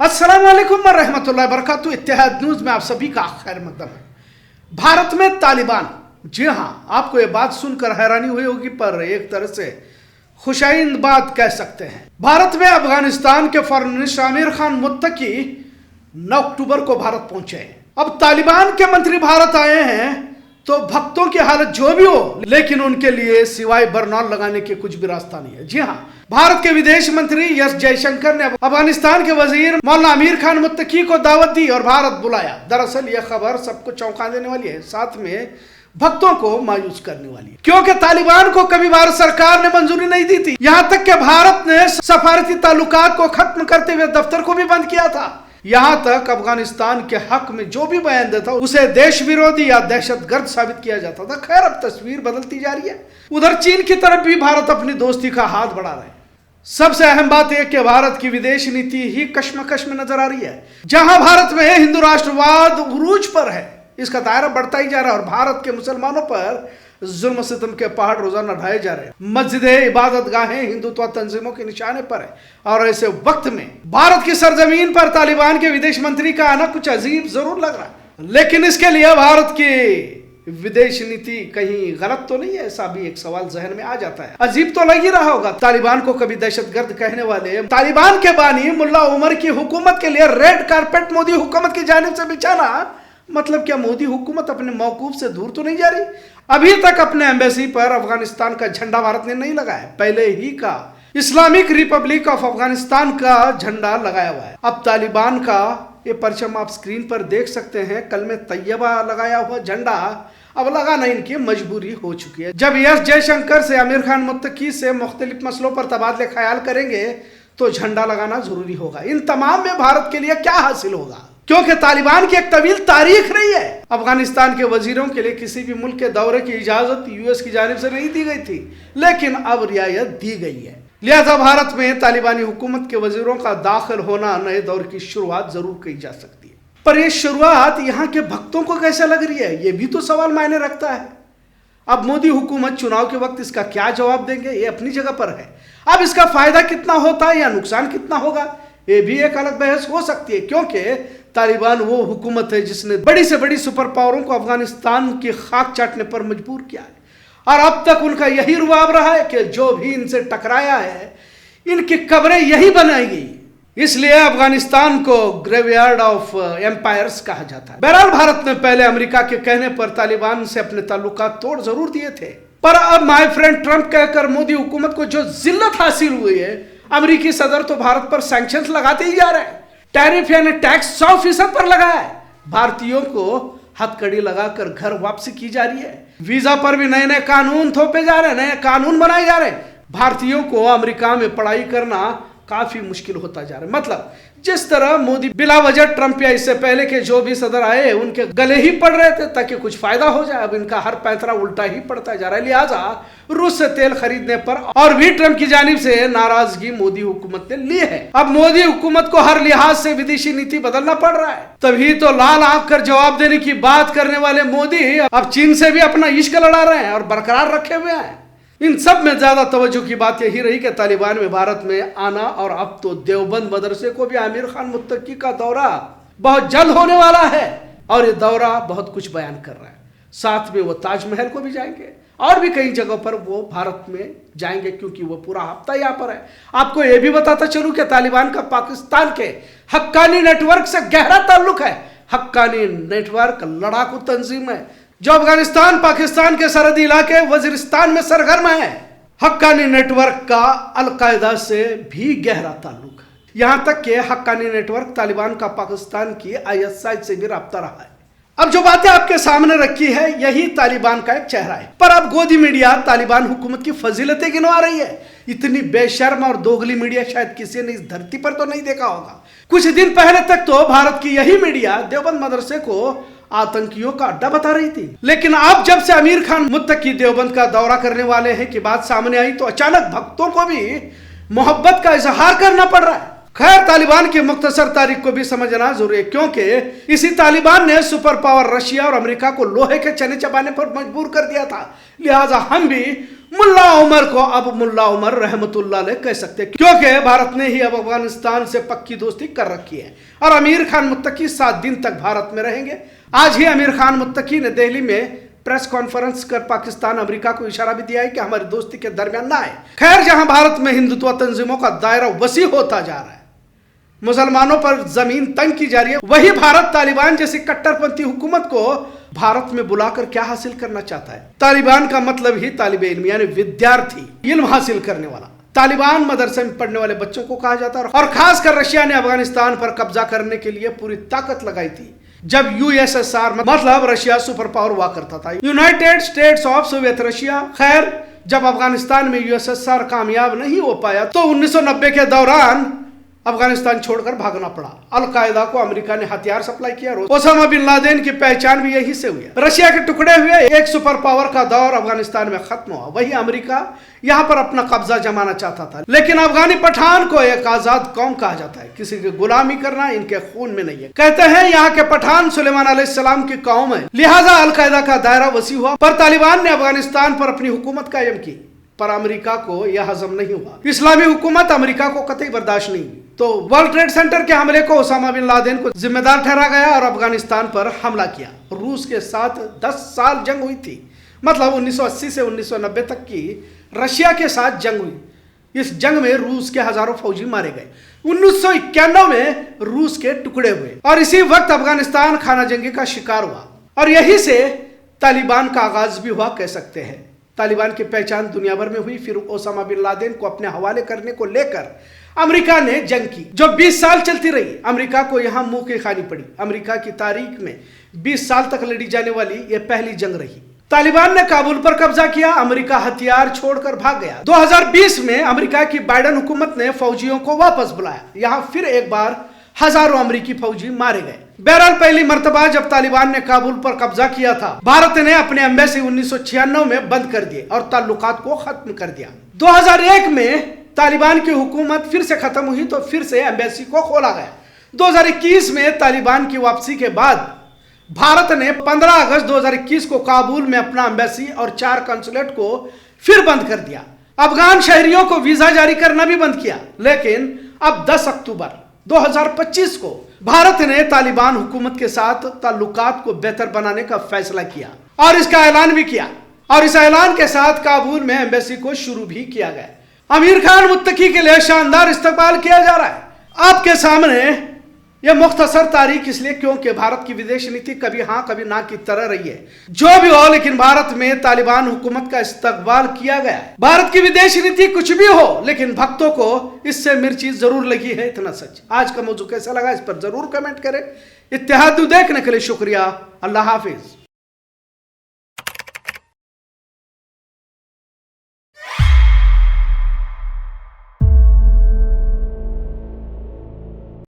अस्सलाम वालेकुम व रहमतुल्लाहि व बरकातुहू। इत्तेहाद न्यूज़ में आप सभी का खैर मकदम है। भारत में तालिबान, जी हाँ, आपको ये बात सुनकर हैरानी हुई होगी, पर एक तरह से खुशाइंद बात कह सकते हैं। भारत में अफगानिस्तान के फॉरेन मिनिस्टर आमिर खान मुत्तकी 9 अक्टूबर को भारत पहुंचे। अब तालिबान के मंत्री भारत आए हैं तो भक्तों की हालत जो भी हो, लेकिन उनके लिए सिवाय बरनौल लगाने के कुछ भी रास्ता नहीं है। जी हाँ, भारत के विदेश मंत्री एस जयशंकर ने अफगानिस्तान के वजीर मौलाना आमिर खान मुत्तकी को दावत दी और भारत बुलाया। दरअसल यह खबर सबको चौंका देने वाली है, साथ में भक्तों को मायूस करने वाली है, क्योंकि तालिबान को कभी भारत सरकार ने मंजूरी नहीं दी थी। यहाँ तक कि भारत ने सफारती ताल्लुकात को खत्म करते हुए दफ्तर को भी बंद किया था। यहाँ तक अफगानिस्तान के हक में जो भी बयान देता उसे देश विरोधी या दहशतगर्द साबित किया जाता था। खैर, अब तस्वीर बदलती जा रही है। उधर चीन की तरफ भी भारत अपनी दोस्ती का हाथ बढ़ा रहा है। सबसे अहम बात यह कि भारत की विदेश नीति ही कश्मकश में नजर आ रही है। जहां भारत में हिंदू राष्ट्रवाद उरूज पर है, इसका दायरा बढ़ता ही जा रहा है और भारत के मुसलमानों पर जुल्म सितम के पहाड़ रोजाना ढाए जा रहे हैं। मस्जिदें, इबादत गाहें हिंदुत्व तंजीमों के निशाने पर है और ऐसे वक्त में भारत की सरजमीन पर तालिबान के विदेश मंत्री का आना कुछ अजीब जरूर लग रहा है। लेकिन इसके लिए भारत की विदेश नीति कहीं गलत तो नहीं है, ऐसा भी एक सवाल जहन में आ जाता है। अजीब तो लग ही रहा होगा। तालिबान को कभी दहशतगर्द कहने वाले तालिबान के बानी मुल्ला उमर की हुकूमत के लिए रेड कारपेट मोदी हुकूमत की जानिब से बिछाना, मतलब क्या मोदी हुकूमत अपने मौकूफ से दूर तो नहीं जा रही? अभी तक अपने एम्बेसी पर अफगानिस्तान का झंडा भारत ने नहीं लगाया, पहले ही का इस्लामिक रिपब्लिक ऑफ अफगानिस्तान का झंडा लगाया हुआ है। अब तालिबान का ये परचम आप स्क्रीन पर देख सकते हैं, कल में तैयबा लगाया हुआ झंडा अब लगाना इनकी मजबूरी हो चुकी है। जब एस जयशंकर से आमिर खान मुत्तकी से मुख्तलिफ मसलों पर तबादले ख्याल करेंगे तो झंडा लगाना जरूरी होगा। इन तमाम में भारत के लिए क्या हासिल होगा, क्योंकि तालिबान की एक तवील तारीख रही है। अफगानिस्तान के वजीरों के लिए किसी भी मुल्क के दौरे की इजाजत यूएस की जानिब से नहीं दी गई थी, लेकिन अब रियायत दी गई है। लिहाजा भारत में तालिबानी हुकूमत के वजीरों का दाखिल होना नए दौर की शुरुआत जरूर की जा सकती है। पर यह शुरुआत यहाँ के भक्तों को कैसे लग रही है, ये भी तो सवाल मायने रखता है। अब मोदी हुकूमत चुनाव के वक्त इसका क्या जवाब देंगे, ये अपनी जगह पर है। अब इसका फायदा कितना होता है या नुकसान कितना होगा, ये भी एक अलग बहस हो सकती है, क्योंकि तालिबान वो हुकूमत है जिसने बड़ी से बड़ी सुपर पावरों को अफगानिस्तान की खाक चाटने पर मजबूर किया है और अब तक उनका यही रुआब रहा है कि जो भी इनसे टकराया है इनकी कब्रें यही बनाएगी। इसलिए अफगानिस्तान को ग्रेवयार्ड ऑफ एम्पायर्स कहा जाता है। बहरहाल, भारत ने पहले अमेरिका के कहने पर तालिबान से अपने ताल्लुकात तोड़ जरूर दिए थे, पर अब माय फ्रेंड ट्रंप कहकर मोदी हुकूमत को जो जिल्लत हासिल हुई है, अमेरिकी सदर तो भारत पर सैंक्शंस लगाते ही जा रहे हैं। टैरिफ यानी टैक्स 100% पर लगा है। भारतीयों को हथकड़ी लगाकर घर वापसी की जा रही है। वीजा पर भी नए नए कानून थोपे जा रहे हैं, नए कानून बनाए जा रहे हैं। भारतीयों को अमेरिका में पढ़ाई करना काफी मुश्किल होता जा रहा है। मतलब जिस तरह मोदी बिला वजह ट्रंप या इससे पहले के जो भी सदर आए उनके गले ही पड़ रहे थे ताकि कुछ फायदा हो जाए, अब इनका हर पैंतरा उल्टा ही पड़ता जा रहा है। लिहाजा रूस से तेल खरीदने पर और भी ट्रंप की जानिब से नाराजगी मोदी हुकूमत ने ली है। अब मोदी हुकूमत को हर लिहाज से विदेशी नीति बदलना पड़ रहा है। तभी तो लाल आंख कर जवाब देने की बात करने वाले मोदी अब चीन से भी अपना इश्क लड़ा रहे हैं और बरकरार रखे हुए हैं। इन सब में ज्यादा तवज्जो की बात यही रही कि तालिबान में भारत में आना और अब तो देवबंद मदरसे को भी आमिर खान मुत्तकी का दौरा बहुत जल्द होने वाला है और ये दौरा बहुत कुछ बयान कर रहा है। साथ में वो ताजमहल को भी जाएंगे और भी कई जगहों पर वो भारत में जाएंगे, क्योंकि वो पूरा हफ्ता यहाँ पर है। आपको ये भी बताता चलूं कि तालिबान का पाकिस्तान के हक्कानी नेटवर्क से गहरा ताल्लुक है। हक्कानी नेटवर्क लड़ाकू तंजीम है जो अफगानिस्तान पाकिस्तान के सरहदी इलाके वजीरिस्तान में सरगर्म है। हक्कानी नेटवर्क का अलकायदा से भी गहरा ताल्लुक है। यहां तक कि हक्कानी नेटवर्क तालिबान का पाकिस्तान की ISI से भी राब्ता रहा है। अब जो बातें आपके सामने रखी है यही तालिबान का एक चेहरा है, पर अब गोदी मीडिया तालिबान हुकूमत की फजीलतें गिनवा रही है। इतनी बेशर्म और दोगली मीडिया शायद किसी ने इस धरती पर तो नहीं देखा होगा। कुछ दिन पहले तक तो भारत की यही मीडिया देवबंद मदरसे को आतंकियों का अड्डा बता रही थी, लेकिन अब जब से आमिर खान मुत्तकी देवबंद का दौरा करने वाले हैं की बात सामने आई तो अचानक भक्तों को भी मोहब्बत का इजहार करना पड़ रहा है। खैर, तालिबान की मुख्तसर तारीख को भी समझना जरूरी है, क्योंकि इसी तालिबान ने सुपर पावर रशिया और अमेरिका को लोहे के चने चबाने पर मजबूर कर दिया था। लिहाजा हम भी मुल्ला उमर को अब मुल्ला उमर रहमतुल्लाह अलैह कह सकते हैं, क्योंकि भारत ने ही अब अफगानिस्तान से पक्की दोस्ती कर रखी है और अमीर खान मुत्तकी 7 दिन तक भारत में रहेंगे। आज ही अमीर खान मुत्तकी ने दिल्ली में प्रेस कॉन्फ्रेंस कर पाकिस्तान अमेरिका को इशारा भी दिया है कि हमारी दोस्ती के दरमियान ना आए। खैर, जहां भारत में हिंदुत्व तंजीमों का दायरा वसी होता जा रहा है, मुसलमानों पर जमीन तंग की जा रही है, वही भारत तालिबान जैसी कट्टरपंथी हुकूमत को भारत में बुलाकर क्या हासिल करना चाहता है। तालिबान का मतलब ही तालिबे इल्म यानी विद्यार्थी, इल्म हासिल करने वाला। तालिबान मदरसे में पढ़ने वाले बच्चों को कहा जाता है और खासकर रशिया ने अफगानिस्तान पर कब्जा करने के लिए पूरी ताकत लगाई थी जब यूएसएसआर मतलब रशिया सुपर पावर हुआ करता था, United states of Soviet Russia. खैर, जब अफगानिस्तान में यूएसएसआर कामयाब नहीं हो पाया तो 1990 के दौरान अफगानिस्तान छोड़कर भागना पड़ा। अल-कायदा को अमेरिका ने हथियार सप्लाई किया। ओसामा बिन लादेन की पहचान भी यही से हुई। रशिया के टुकड़े हुए एक सुपर पावर का दौर अफगानिस्तान में खत्म हुआ। वही अमेरिका यहाँ पर अपना कब्जा जमाना चाहता था, लेकिन अफगानी पठान को एक आजाद कौम कहा जाता है। किसी की गुलामी करना इनके खून में नहीं है। कहते हैं यहाँ के पठान सुलेमान अलैहिस्सलाम की कौम है, लिहाजा अल-कायदा का दायरा वसी हुआ। पर तालिबान ने अफगानिस्तान पर अपनी हुकूमत कायम की, पर अमेरिका को यह हजम नहीं हुआ। इस्लामी हुकूमत अमेरिका को कतई बर्दाश्त नहीं हुई, तो वर्ल्ड ट्रेड सेंटर के हमले को ओसामा बिन लादेन को जिम्मेदार ठहरा गया और अफगानिस्तान पर हमला किया। रूस के साथ 10 साल जंग हुई थी, मतलब 1980 से 1990 तक की रशिया के साथ जंग हुई। इस जंग में रूस के हजारों फौजी मारे गए। 1991 में रूस के टुकड़े हुए और इसी वक्त अफगानिस्तान खाना जंगी का शिकार हुआ और यही से तालिबान का आगाज भी हुआ कह सकते हैं। तालिबान की पहचान दुनिया भर में हुई। फिर ओसामा बिन लादेन को अपने हवाले करने को लेकर अमेरिका ने जंग की, जो 20 साल चलती रही। अमेरिका को यहां मुंह की खानी पड़ी। अमेरिका की तारीख में 20 साल तक लड़ी जाने वाली यह पहली जंग रही। तालिबान ने काबुल पर कब्जा किया, अमेरिका हथियार छोड़कर भाग गया। 2020 में अमेरिका की बाइडेन हुकूमत ने फौजियों को वापस बुलाया। यहां फिर एक बार हजारों अमेरिकी फौजी मारे गए। बहरहाल, पहली मर्तबा जब तालिबान ने काबुल पर कब्जा किया था, भारत ने अपने एम्बेसी 1996 में बंद कर दिए और ताल्लुकात को खत्म कर दिया। 2001 में तालिबान की हुकूमत फिर से खत्म हुई तो फिर से एम्बेसी को खोला गया। 2021 में तालिबान की वापसी के बाद भारत ने 15 अगस्त 2021 को काबुल में अपना एम्बेसी और 4 कंसुलेट को फिर बंद कर दिया। अफगान शहरियों को वीजा जारी करना भी बंद किया। लेकिन अब 10 अक्टूबर 2025 को भारत ने तालिबान हुकूमत के साथ ताल्लुकात को बेहतर बनाने का फैसला किया और इसका ऐलान भी किया और इस ऐलान के साथ काबुल में एम्बेसी को शुरू भी किया गया। अमीर खान मुत्तकी के लिए शानदार इस्तकबाल किया जा रहा है। आपके सामने यह मुख्तसर तारीख इसलिए क्योंकि भारत की विदेश नीति कभी हाँ कभी ना की तरह रही है। जो भी हो, लेकिन भारत में तालिबान हुकूमत का इस्तकबाल किया गया है। भारत की विदेश नीति कुछ भी हो, लेकिन भक्तों को इससे मिर्ची जरूर लगी है, इतना सच। आज का मौजू कैसा लगा इस पर जरूर कमेंट करें। इत्तेहाद देखने के लिए शुक्रिया। अल्लाह हाफिज।